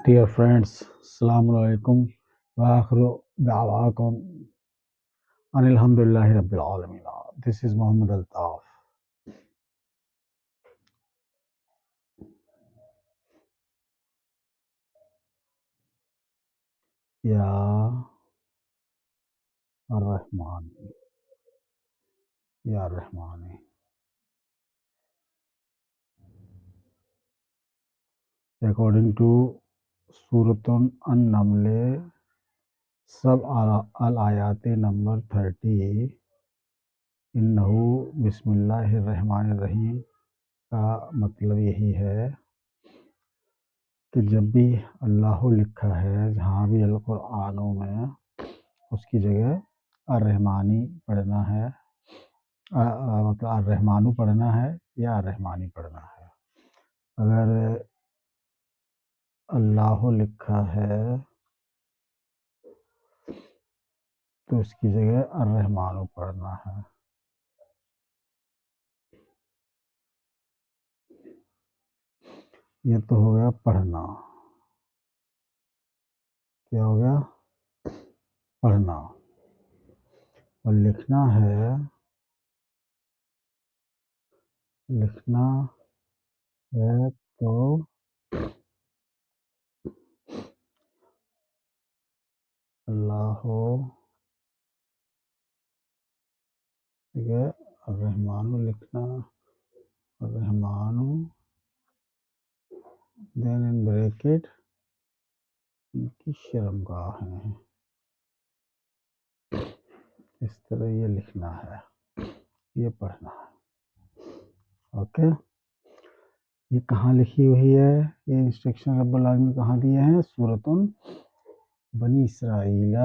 Dear friends, Assalamu alaikum wa akhiru da'wakum Alhamdulillahi Rabbil Alameen. This is Muhammad Altaf. Ya Ar-Rahmani, Ya Ar-Rahmani. According to Suratun An-Naml, Sab al-Ayati number 30, Innahu Bismillahir-Rahmanir-Rahim کا مطلب یہی ہے کہ جب بھی اللہ لکھا ہے جہاں بھی القرآنوں میں اس کی جگہ الرحمانی پڑھنا ہے، مطلب الرحمانو پڑھنا ہے یا الرحمانی پڑھنا ہے۔ اگر اللہ لکھا ہے تو اس کی جگہ الرحمانو پڑھنا ہے۔ یہ تو ہو گیا پڑھنا۔ کیا ہو گیا؟ پڑھنا۔ اور لکھنا ہے تو اللہ ٹھیک ہے، الرحمانو لکھنا، الرحمانو دین ان بریکٹ ان کی شرمگاہ ہیں، اس طرح یہ لکھنا ہے، یہ پڑھنا ہے۔ اوکے، یہ کہاں لکھی ہوئی ہے؟ یہ انسٹرکشن رب العالمین کہاں دیے ہیں؟ سورۃ بنی اسرائیل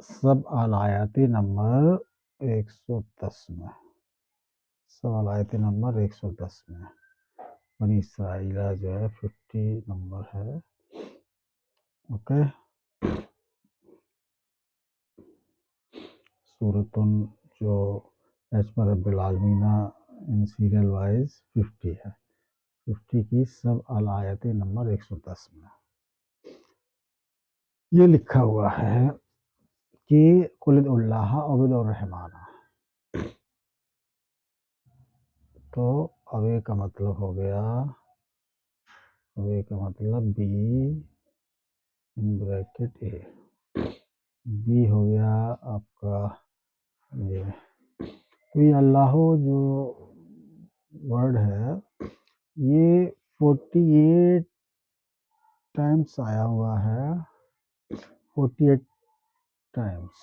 سب آیات نمبر 110 میں، سب آیات نمبر 110 میں بنی اسرائیل جو ہے 50 نمبر ہے۔ اوکے، سورۃ جو ایز پر رب العالمین ان سیریل وائز 50 ہے، 50 کی سب آیات نمبر 110 میں یہ لکھا ہوا ہے کہ قل ادعوا اللہ او ادعوا الرحمن۔ تو اوے کا مطلب ہو گیا، اوے کا مطلب B in bracket A, B ہو گیا آپ کا یہ۔ تو یہ اللہ جو ورڈ ہے یہ 48 ٹائمس آیا ہوا ہے، 48 Times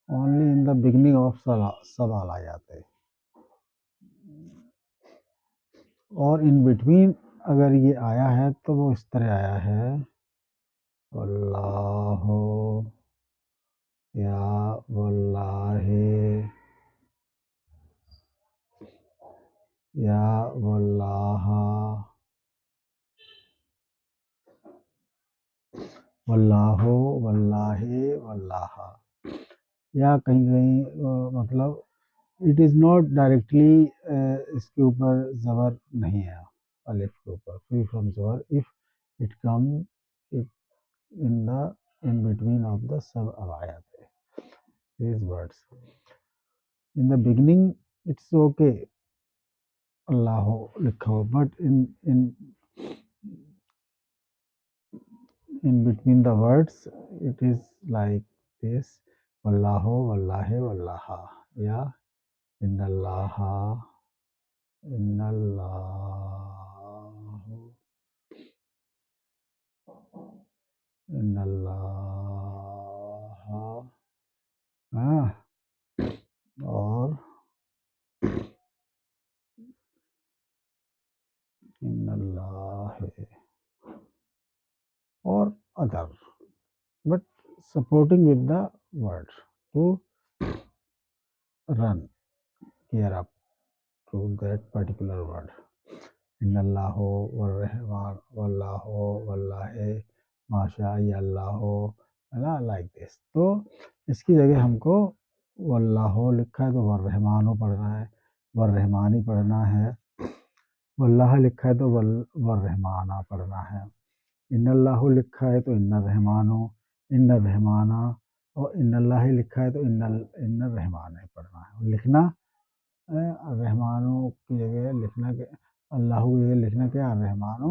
only in the beginning of سوال آ جاتے، اور ان بٹوین اگر یہ آیا ہے تو وہ اس طرح آیا ہے واللہ یا واللہ یا واللہ واللہ واللہ واللہ، یا کہیں کہیں مطلب اٹ از ناٹ ڈائریکٹلی اس کے اوپر زبر نہیں ہے الف کے اوپر، فری فرام زبر if it come in the in between of the sub ayat, these words in the beginning it's okay Allah likha ho, but in between the words it is like this wallahu wallahi wallaha, ya innallaha اور ان اللہ اور other but supporting with the words to run gear up to that particular word. ان اللہ والرحمن واللہ واللہ ماشاء اللہ like this. تو اس کی جگہ ہم کو واللہ لکھا ہے تو والرحمن پڑھنا ہے، والرحمانی پڑھنا ہے، واللہ لکھا ہے تو والرحمانہ پڑھنا ہے۔ ان اللہ لکھا ہے تو ان الرحمانو، ان الرحمانہ، اور ان اللہ لکھا ہے تو ان الرحمان ہے پڑھنا ہے، اور لکھنا الرحمانوں کی جگہ لکھنا کہ اللہ کی جگہ لکھنا کیا الرحمانو،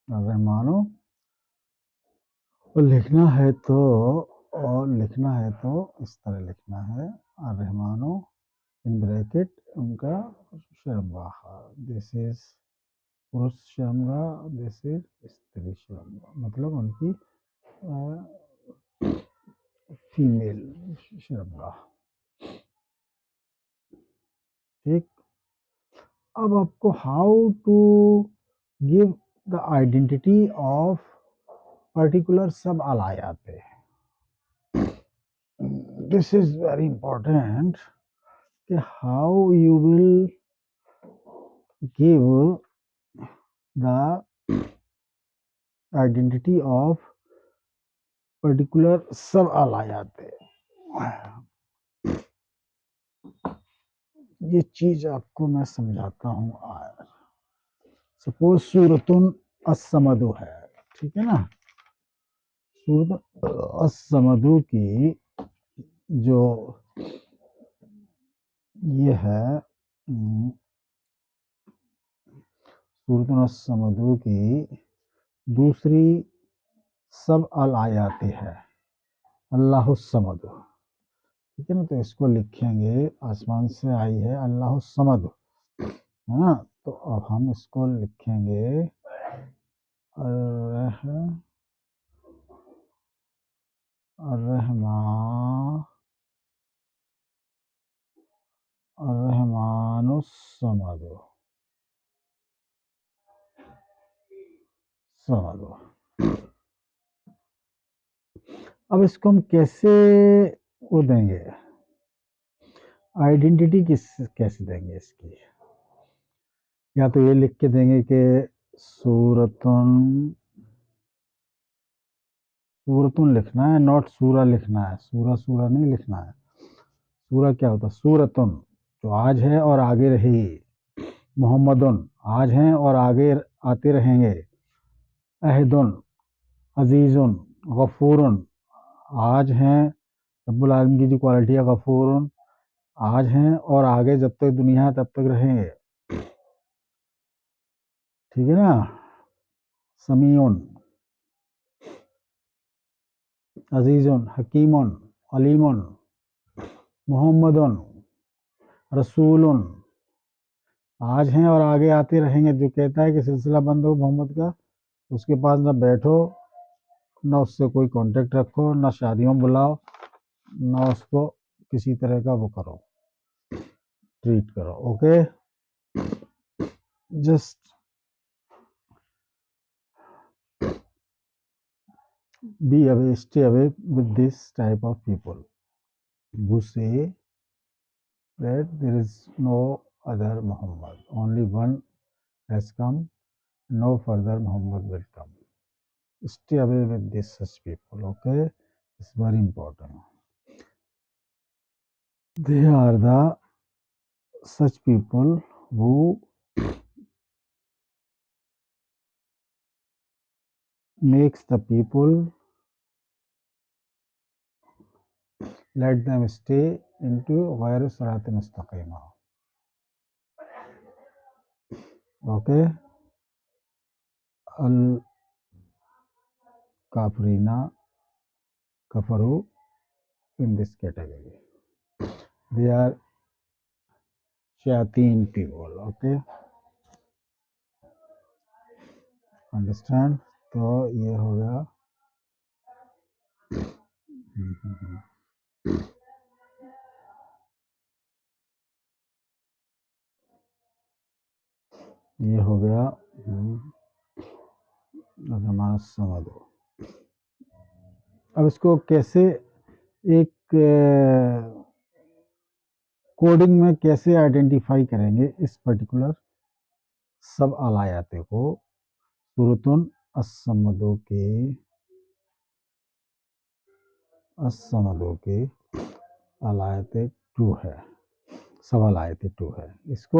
الرحمانو، اور لکھنا ہے تو اس طرح لکھنا ہے الرحمانو ان بریکٹ ان کا شرمگاہ، دس از پروش شرمگاہ، دس از استری شرمگاہ، مطلب ان کی فیمیل شرمگاہ. ٹھیک. اب آپ کو how to give the identity of particular sub علایات ہے. دس از ویری امپورٹینٹ کہ how you will give the identity of particular sub علایات ہے. یہ چیز آپ کو میں سمجھاتا ہوں. سپوز سورتن الصمد ہے، ٹھیک ہے نا. سورت الصمد کی جو یہ ہے سورت الصمد کی دوسری سب الآیات ہے اللہ الصمد، ٹھیک ہے نا. تو اس کو لکھیں گے، آسمان سے آئی ہے اللہ الصمد، ہے نا. تو اب ہم اس کو لکھیں گے الرحمن الصمد. اب اس کو ہم کیسے وہ دیں گے، آئیڈینٹی کیسے دیں گے اس کی؟ یا تو یہ لکھ کے دیں گے کہ سورتن لکھنا ہے، ناٹ سورہ لکھنا ہے. سورہ نہیں لکھنا ہے. سورہ کیا ہوتا ہے؟ سورتن جو آج ہے اور آگے رہے گی. محمدن آج ہیں اور آگے آتے رہیں گے. احدن عزیزن غفورن آج ہیں، رب العالمین کی جو کوالٹی ہے غفورن آج ہیں اور آگے جب تک دنیا ہے تب تک رہیں گے. ٹھیک ہے نا. سمیعن عزیزن حکیمن علیمن محمدن رسولن آج ہیں اور آگے آتے رہیں گے. جو کہتا ہے کہ سلسلہ بند ہو محمد کا، اس کے پاس نہ بیٹھو، نہ اس سے کوئی کانٹیکٹ رکھو، نہ شادیوں بلاؤ، نہ اس کو کسی طرح کا وہ کرو، ٹریٹ کرو. Okay. Just be away, stay away with this type of people who say that there is no other Muhammad, only one has come, no further Muhammad will come. Stay away with this such people. Okay, it's very important. They are the such people who makes the people let them stay into غیر صراط مستقیمہ. Okay. Al-Kafrina kafaru in this category. They are shayateen people. Okay. Understand. تو یہ ہو گیا. یہ ہو گیا ہمارا سمجھ. اب اس کو کیسے ایک کوڈنگ میں کیسے آئیڈینٹیفائی کریں گے اس پرٹیکولر سب علایات کو؟ سورتن الصمد کے علایت 2 ہے، سب علایت 2 ہے. اس کو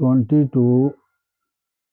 22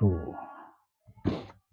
2,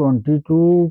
22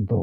2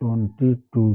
22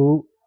2,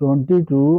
22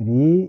3,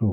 2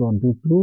22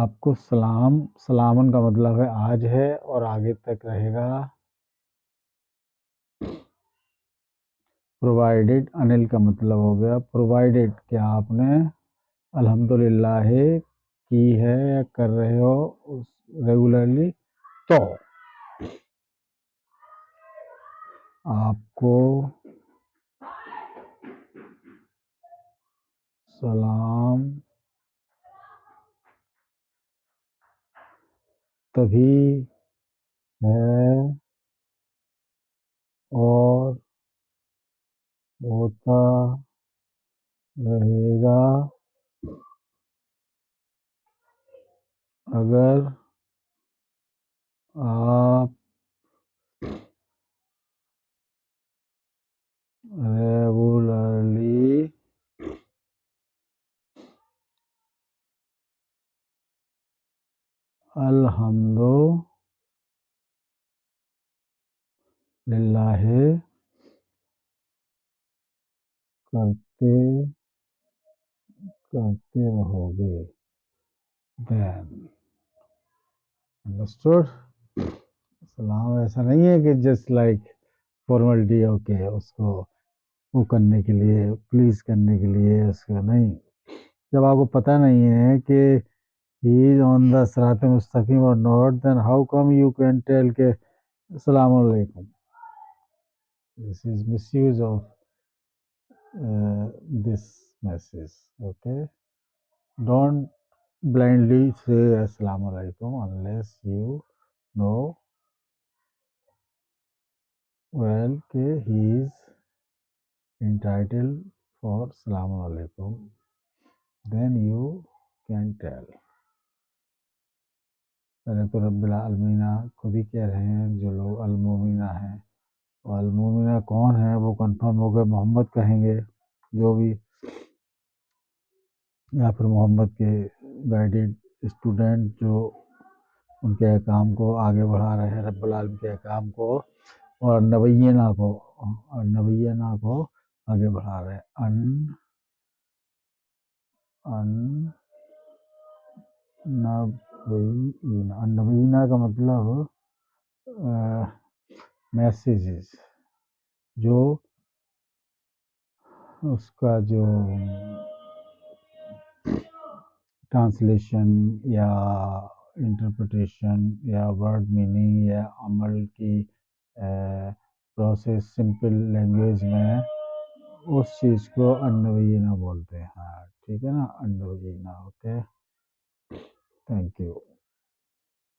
آپ کو سلام، سلامن کا مطلب ہے آج ہے اور آگے تک رہے گا. پرووائڈیڈ، انل کا مطلب ہو گیا پرووائڈیڈ، کیا آپ نے الحمدللہ کی ہے یا کر رہے ہو ریگولرلی، تو آپ کو سلام تبھی ہے اور ہوتا رہے گا اگر آپ ریگولرلی الحمدللہ کرتے رہو گے. دین انڈرسٹوڈ. سلام ایسا نہیں ہے کہ جسٹ لائک فارملٹی، اوکے، اس کو وہ کرنے کے لیے، پلیز کرنے کے لیے، اس کا نہیں. جب آپ کو پتہ نہیں ہے کہ he is on the صراط مستقیم or not, then how come you can tell کہ السلام علیکم. This is misuse of this message. Okay, don't blindly say السلام علیکم unless you know well کہ he is entitled for السلام علیکم, then you can tell. پہلے تو رب العالمین خود ہی کہہ رہے ہیں جو لوگ المومنہ ہیں، اور المومنہ کون ہے وہ کنفرم ہو گئے، محمد کہیں گے جو بھی، یا پھر محمد کے گائیڈڈ اسٹوڈنٹ جو ان کے احکام کو آگے بڑھا رہے ہیں، رب العالمین کے احکام کو اور نبینا کو آگے بڑھا رہے ہیں. نبینا کا مطلب میسیجز، جو اس کا جو ٹرانسلیشن یا انٹرپریٹیشن یا ورڈ میننگ یا عمل کی پروسیس سمپل لینگویج میں اس چیز کو النبینا بولتے ہیں. ٹھیک ہے نا، النبینا. Okay, thank you.